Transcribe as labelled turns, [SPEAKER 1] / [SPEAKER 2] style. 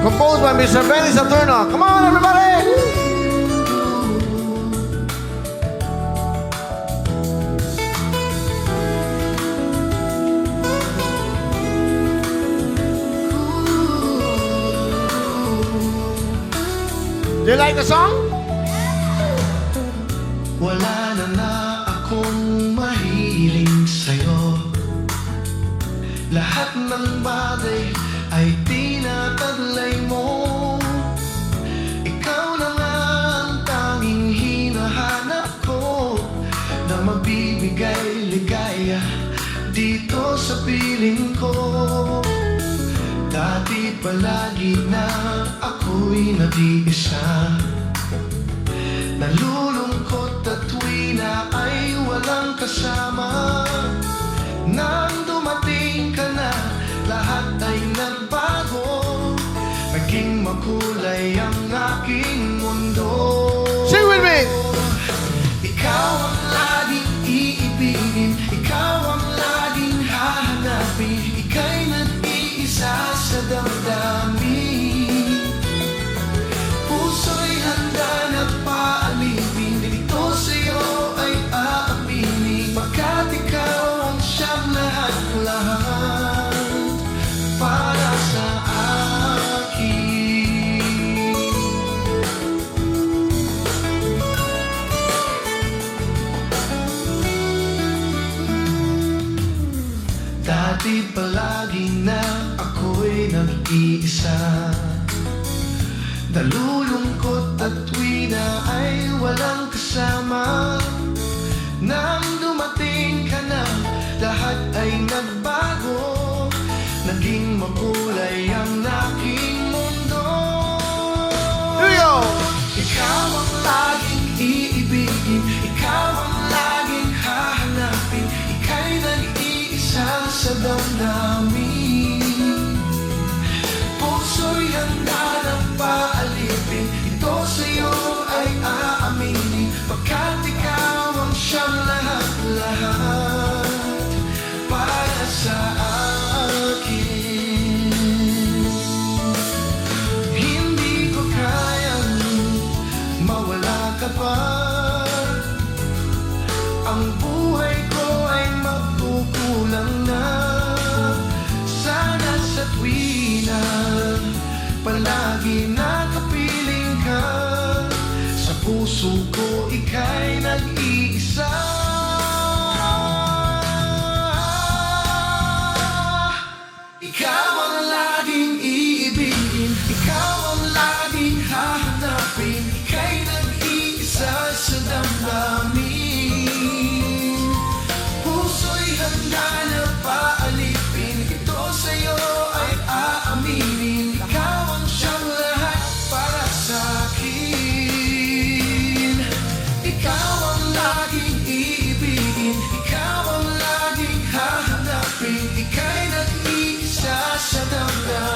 [SPEAKER 1] Composed by Mr. Benny Saturno. Come on, everybody! Do you like the song?
[SPEAKER 2] Wala na akong mahiling sa'yo. Lahat ng bagay ay tinataglay mo. Ikaw na nga ang tanging hinahanap ko, na magbibigay ligaya dito sa piling ko. Dati palagi na ako'y nag-iisa, nalulungkot at tuwi na ay walang kasama. Nang dumating ka na, lahat ay nagbago. Naging makulay ang aking mundo.
[SPEAKER 1] Sing with me!
[SPEAKER 2] Ikaw ang laging iibigin, ikaw ang laging hahanapin. Ika'y nag-iisa sa damdamin. Puso'y handa na paalipin, dito sa'yo ay aaminin. Pagkat ikaw ang siyang lahat-lahat para sa akin. Dati palagi na ako'y nag-iisa, nalulungkot at tuwi na ay walang kasama. Nang dumating ka na, lahat ay nagbago. Naging makulay ang aking mundo.
[SPEAKER 1] Here we go!
[SPEAKER 2] Ikaw ang laging iibigin, ikaw ang laging hahanapin. Ika'y nag-iisa sa damdamin. Puso'y handa ng paalipin, ito sa'yo ay aaminin. Pagkat ikaw ang siyang lahat-lahat para sa akin. Hindi ko kayang mawala ka pa. Ang buhay ko ay magkukulang na. Sana sa tuwi na palagi nakapiling ka, sa puso ko ika'y nag-iisa. Ikaw ang laging iibigin, ikaw ang laging hahanapin. Ika'y nag-iisa sa damdamin. Puso'y handa na paalipin, ito sa'yo ay aaminin. Ikaw ang siyang lahat para sa'kin. Ikaw ang laging iibigin, ikaw ang laging hahanapin. Ika'y nag-iisa sa damdamin.